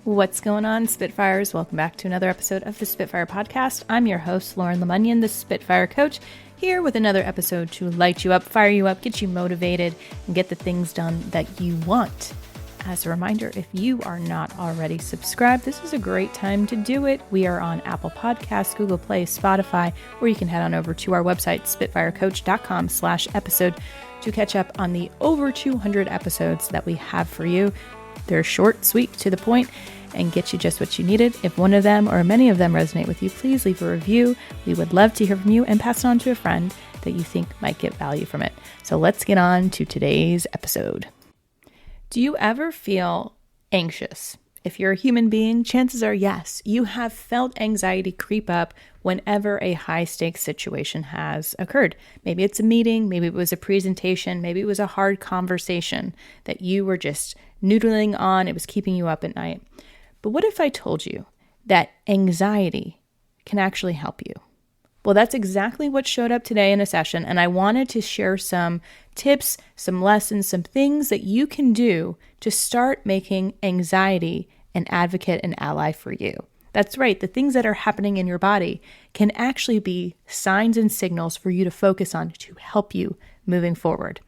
What's going on, Spitfires? Welcome back to another episode of the Spitfire Podcast. I'm your host, Lauren Lemunyon, the Spitfire Coach, here with another episode to light you up, fire you up, get you motivated, and get the things done that you want. As a reminder, if you are not already subscribed, this is a great time to do it. We are on Apple Podcasts, Google Play, Spotify, or you can head on over to our website, spitfirecoach.com/episode, to catch up on the over 200 episodes that we have for you. They're short, sweet, to the point, and get you just what you needed. If one of them or many of them resonate with you, please leave a review. We would love to hear from you and pass it on to a friend that you think might get value from it. So let's get on to today's episode. Do you ever feel anxious? If you're a human being, chances are yes, you have felt anxiety creep up whenever a high-stakes situation has occurred. Maybe it's a meeting, maybe it was a presentation, maybe it was a hard conversation that you were just noodling on, it was keeping you up at night. But what if I told you that anxiety can actually help you? Well, that's exactly what showed up today in a session, and I wanted to share some tips, some lessons, some things that you can do to start making anxiety an advocate and ally for you. That's right, the things that are happening in your body can actually be signs and signals for you to focus on to help you moving forward.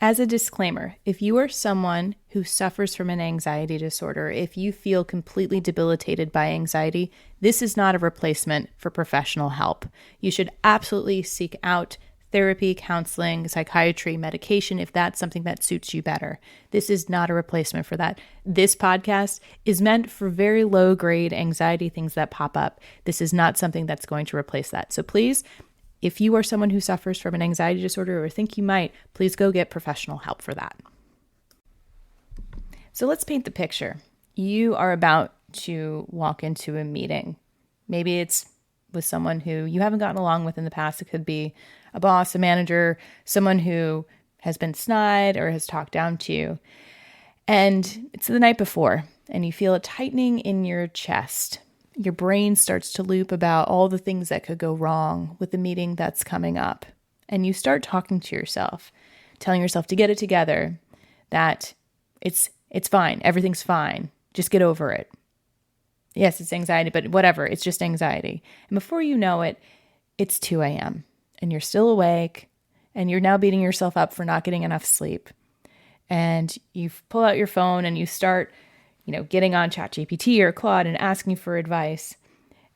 As a disclaimer, if you are someone who suffers from an anxiety disorder, if you feel completely debilitated by anxiety, this is not a replacement for professional help. You should absolutely seek out therapy, counseling, psychiatry, medication, if that's something that suits you better. This is not a replacement for that. This podcast is meant for very low-grade anxiety things that pop up. This is not something that's going to replace that. So please, if you are someone who suffers from an anxiety disorder or think you might, please go get professional help for that. So let's paint the picture. You are about to walk into a meeting. Maybe it's with someone who you haven't gotten along with in the past. It could be a boss, a manager, someone who has been snide or has talked down to you. And it's the night before, and you feel a tightening in your chest. Your brain starts to loop about all the things that could go wrong with the meeting that's coming up. And you start talking to yourself, telling yourself to get it together, that it's fine, everything's fine, just get over it. Yes, it's anxiety, but whatever, it's just anxiety. And before you know it, it's 2 a.m. and you're still awake, and you're now beating yourself up for not getting enough sleep. And you pull out your phone and you start getting on ChatGPT or Claude and asking for advice,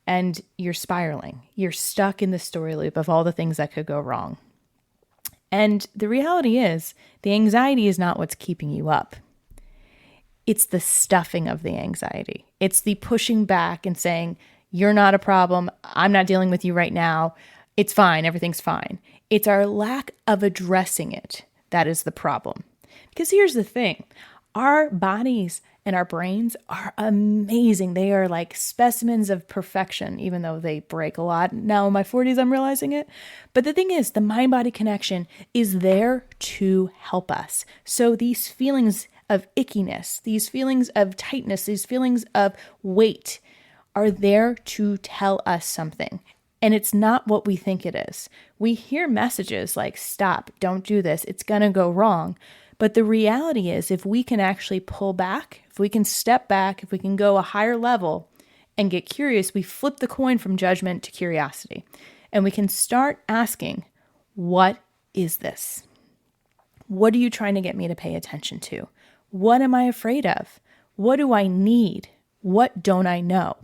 and you're spiraling. You're stuck in the story loop of all the things that could go wrong. And the reality is, the anxiety is not what's keeping you up. It's the stuffing of the anxiety. It's the pushing back and saying, you're not a problem. I'm not dealing with you right now. It's fine. Everything's fine. It's our lack of addressing it that is the problem. Because here's the thing. Our bodies and our brains are amazing. They are like specimens of perfection, even though they break a lot. Now in my 40s, I'm realizing it. But the thing is, the mind-body connection is there to help us. So these feelings of ickiness, these feelings of tightness, these feelings of weight are there to tell us something. And it's not what we think it is. We hear messages like, stop, don't do this, it's gonna go wrong. But the reality is, if we can actually pull back, if we can step back, if we can go a higher level and get curious, we flip the coin from judgment to curiosity. And we can start asking, what is this? What are you trying to get me to pay attention to? What am I afraid of? What do I need? What don't I know?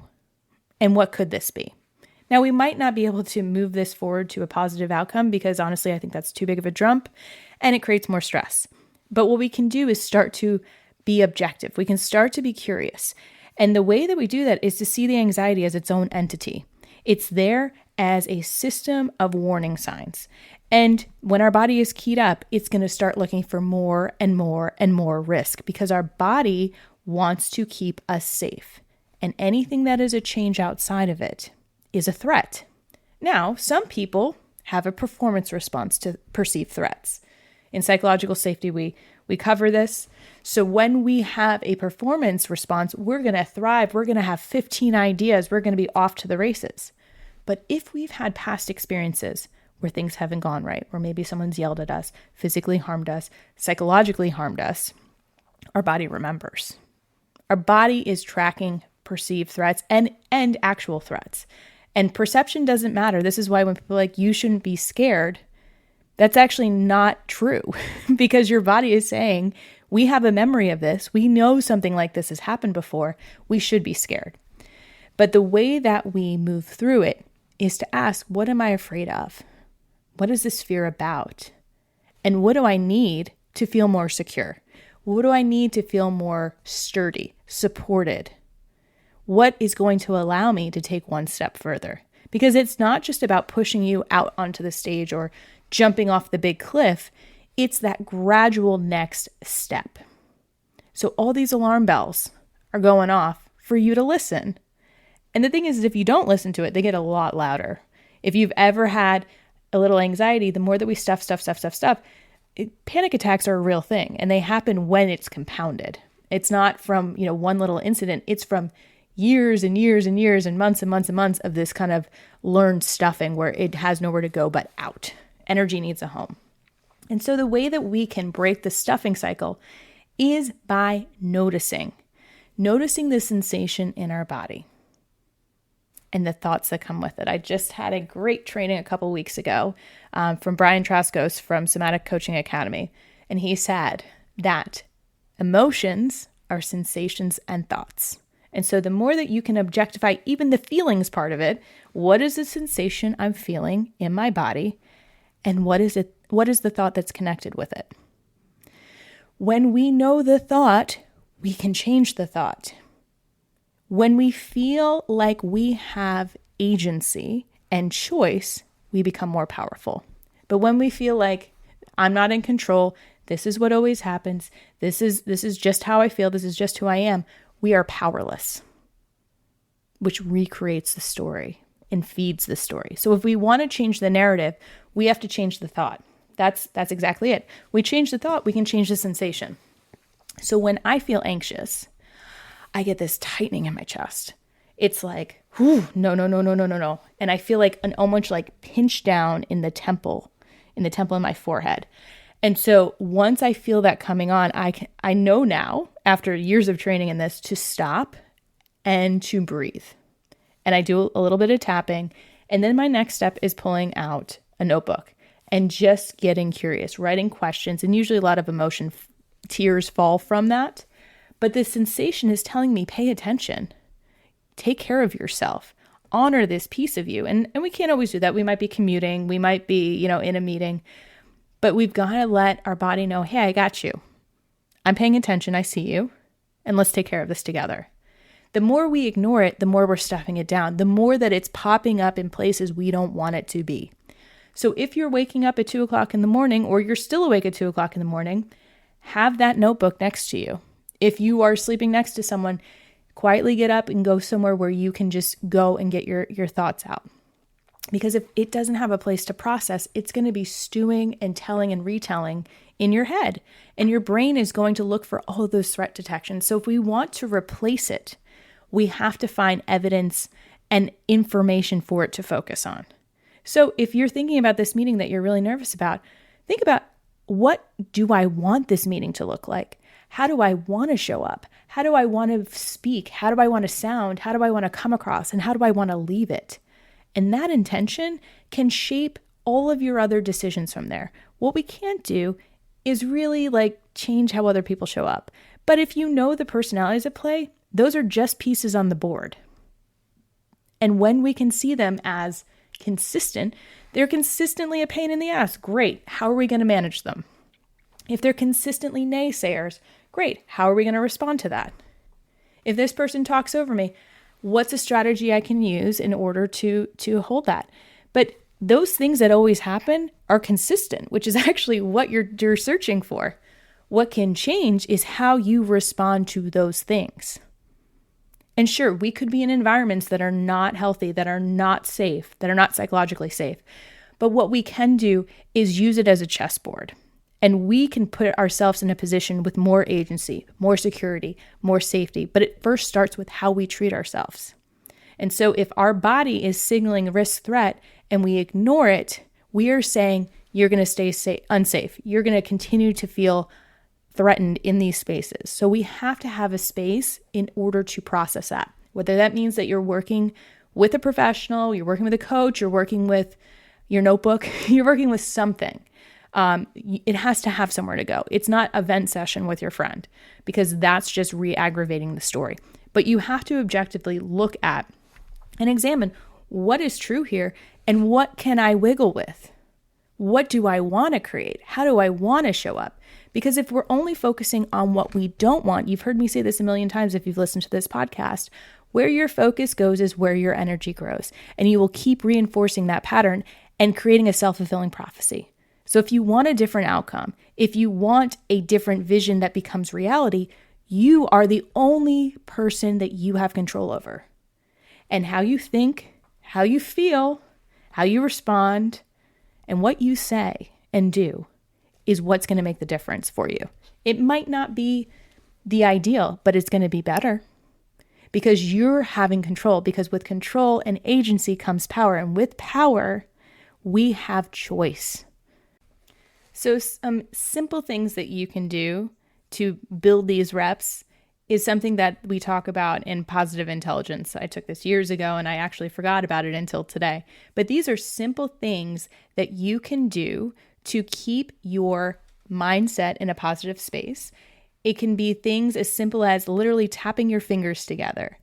And what could this be? Now, we might not be able to move this forward to a positive outcome because honestly, I think that's too big of a jump and it creates more stress. But what we can do is start to be objective. We can start to be curious. And the way that we do that is to see the anxiety as its own entity. It's there as a system of warning signs. And when our body is keyed up, it's going to start looking for more and more and more risk because our body wants to keep us safe. And anything that is a change outside of it is a threat. Now, some people have a performance response to perceived threats. In psychological safety, we cover this. So when we have a performance response, we're going to thrive. We're going to have 15 ideas. We're going to be off to the races. But if we've had past experiences where things haven't gone right, where maybe someone's yelled at us, physically harmed us, psychologically harmed us, our body remembers. Our body is tracking perceived threats and actual threats. And perception doesn't matter. This is why when people are like, you shouldn't be scared, that's actually not true because your body is saying, we have a memory of this. We know something like this has happened before. We should be scared. But the way that we move through it is to ask, what am I afraid of? What is this fear about? And what do I need to feel more secure? What do I need to feel more sturdy, supported? What is going to allow me to take one step further? Because it's not just about pushing you out onto the stage or jumping off the big cliff. It's that gradual next step. So all these alarm bells are going off for you to listen. And the thing is, if you don't listen to it, they get a lot louder. If you've ever had a little anxiety, the more that we stuff, panic attacks are a real thing. And they happen when it's compounded. It's not from, one little incident. It's from years and years and years and months and months and months of this kind of learned stuffing where it has nowhere to go but out. Energy needs a home. And so the way that we can break the stuffing cycle is by noticing the sensation in our body and the thoughts that come with it. I just had a great training a couple weeks ago from Brian Traskos from Somatic Coaching Academy. And he said that emotions are sensations and thoughts. And so the more that you can objectify even the feelings part of it, what is the sensation I'm feeling in my body? And what is the thought that's connected with it? When we know the thought, we can change the thought. When we feel like we have agency and choice, we become more powerful. But when we feel like I'm not in control, this is what always happens, this is just how I feel, this is just who I am, we are powerless, which recreates the story and feeds the story. So if we want to change the narrative, we have to change the thought. That's exactly it. We change the thought, we can change the sensation. So when I feel anxious, I get this tightening in my chest. It's like, whew, no. And I feel like an almost like pinch down in the temple in my forehead. And so once I feel that coming on, I know now, after years of training in this, to stop and to breathe. And I do a little bit of tapping. And then my next step is pulling out a notebook and just getting curious, writing questions. And usually a lot of emotion, tears fall from that. But this sensation is telling me, pay attention, take care of yourself, honor this piece of you. And we can't always do that. We might be commuting. We might be, in a meeting. But we've got to let our body know, hey, I got you. I'm paying attention. I see you. And let's take care of this together. The more we ignore it, the more we're stuffing it down, the more that it's popping up in places we don't want it to be. So if you're waking up at 2 o'clock in the morning, or you're still awake at 2 o'clock in the morning, have that notebook next to you. If you are sleeping next to someone, quietly get up and go somewhere where you can just go and get your thoughts out. Because if it doesn't have a place to process, it's going to be stewing and telling and retelling in your head. And your brain is going to look for all of those threat detections. So if we want to replace it, we have to find evidence and information for it to focus on. So if you're thinking about this meeting that you're really nervous about, think about, what do I want this meeting to look like? How do I want to show up? How do I want to speak? How do I want to sound? How do I want to come across? And how do I want to leave it? And that intention can shape all of your other decisions from there. What we can't do is really change how other people show up. But if you know the personalities at play, those are just pieces on the board. And when we can see them as consistent, they're consistently a pain in the ass. Great. How are we going to manage them? If they're consistently naysayers, great. How are we going to respond to that? If this person talks over me, what's a strategy I can use in order to hold that? But those things that always happen are consistent, which is actually what you're searching for. What can change is how you respond to those things. And sure, we could be in environments that are not healthy, that are not safe, that are not psychologically safe. But what we can do is use it as a chessboard. And we can put ourselves in a position with more agency, more security, more safety. But it first starts with how we treat ourselves. And so if our body is signaling risk threat and we ignore it, we are saying you're going to stay unsafe. You're going to continue to feel threatened in these spaces. So we have to have a space in order to process that. Whether that means that you're working with a professional, you're working with a coach, you're working with your notebook, you're working with something. It has to have somewhere to go. It's not a vent session with your friend, because that's just re-aggravating the story. But you have to objectively look at and examine what is true here and what can I wiggle with? What do I want to create? How do I want to show up? Because if we're only focusing on what we don't want, you've heard me say this a million times if you've listened to this podcast, where your focus goes is where your energy grows. And you will keep reinforcing that pattern and creating a self-fulfilling prophecy. So if you want a different outcome, if you want a different vision that becomes reality, you are the only person that you have control over. And how you think, how you feel, how you respond, and what you say and do is what's going to make the difference for you. It might not be the ideal, but it's going to be better because you're having control. Because with control and agency comes power. And with power, we have choice. So some simple things that you can do to build these reps is something that we talk about in positive intelligence. I took this years ago and I actually forgot about it until today. But these are simple things that you can do to keep your mindset in a positive space. It can be things as simple as literally tapping your fingers together,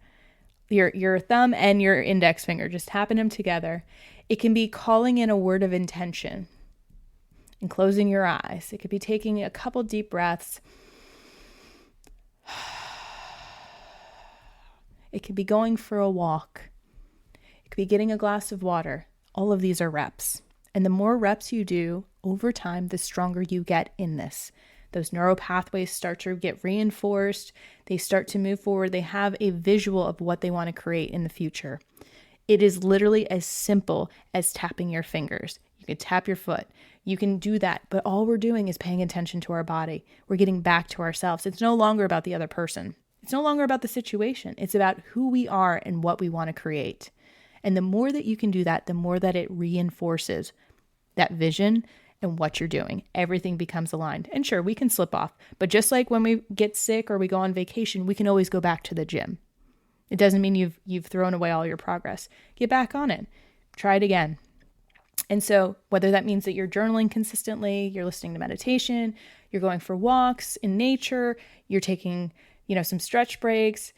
your thumb and your index finger, just tapping them together. It can be calling in a word of intention and closing your eyes. It could be taking a couple deep breaths. It could be going for a walk. It could be getting a glass of water. All of these are reps. And the more reps you do over time, the stronger you get in this. Those neural pathways start to get reinforced. They start to move forward. They have a visual of what they want to create in the future. It is literally as simple as tapping your fingers. You can tap your foot. You can do that. But all we're doing is paying attention to our body. We're getting back to ourselves. It's no longer about the other person. It's no longer about the situation. It's about who we are and what we want to create. And the more that you can do that, the more that it reinforces that vision and what you're doing. Everything becomes aligned. And sure, we can slip off. But just like when we get sick or we go on vacation, we can always go back to the gym. It doesn't mean you've thrown away all your progress. Get back on it. Try it again. And so whether that means that you're journaling consistently, you're listening to meditation, you're going for walks in nature, you're taking some stretch breaks,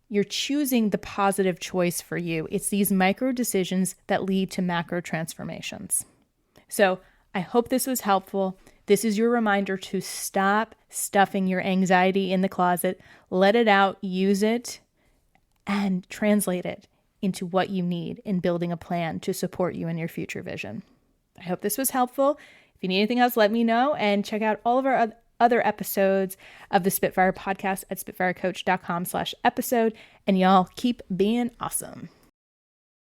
you're choosing the positive choice for you. It's these micro decisions that lead to macro transformations. So I hope this was helpful. This is your reminder to stop stuffing your anxiety in the closet, let it out, use it, and translate it into what you need in building a plan to support you in your future vision. I hope this was helpful. If you need anything else, let me know, and check out all of our other episodes of the Spitfire podcast at spitfirecoach.com/episode. And y'all keep being awesome.